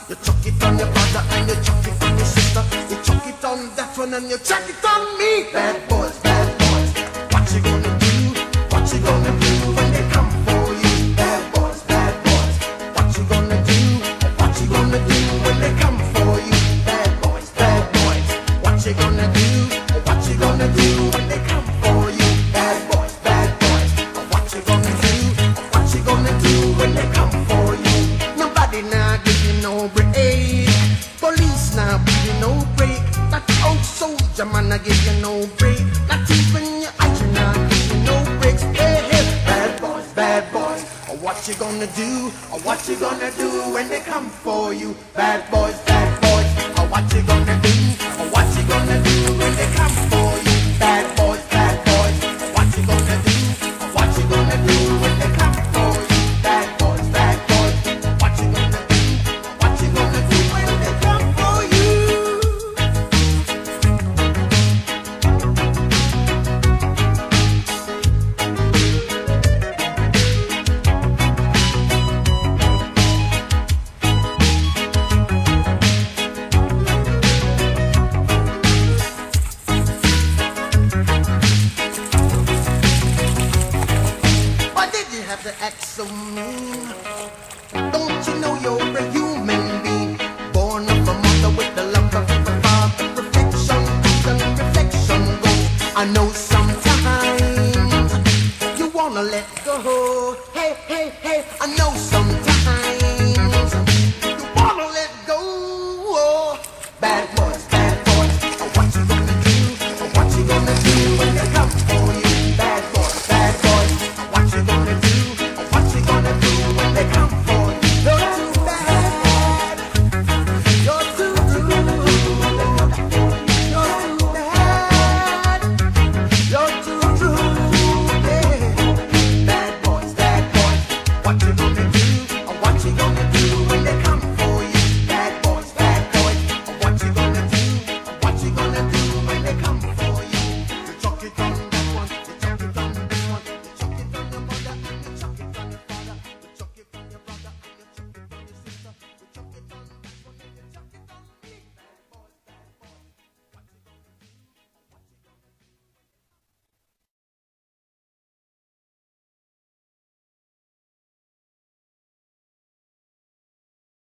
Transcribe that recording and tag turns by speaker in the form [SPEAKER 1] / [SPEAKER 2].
[SPEAKER 1] You chuck it on your brother and you chuck it on your sister. You chuck it on that one and you chuck it on me. Bad boys, what you gonna do? What you gonna do when they come for you? Bad boys, what you gonna do? What you gonna do when they come for you? Bad boys, what you gonna do? What you gonna do when they come for you? Bad boys, what you gonna do? What you gonna do when they come for you? Nobody now give you no break. Police now give you no break. That old soldier man I give you no break. Not even your action now give you no breaks. Hey, hey, bad boys, what you gonna do? What you gonna do when they come for you? Bad boys, what you gonna do? What you gonna do when they come for you? Bad boys, what you gonna do? What you gonna do when they come for you? Bad boys, what you gonna do? What you gonna do when they come for you? Why did you have to act so mean? Don't you know you're a human being? Born of a mother with the love of a father. Reflection goes. I know sometimes you wanna let go. Hey, I know sometimes you wanna let go. Bad boys, what you gonna do? What you gonna do when they come for you? Bad boys, what you gonna do? What you gonna do when they come for you? You're too bad. You're too rude. You're too bad. You're too rude. Yeah. Bad boys, what you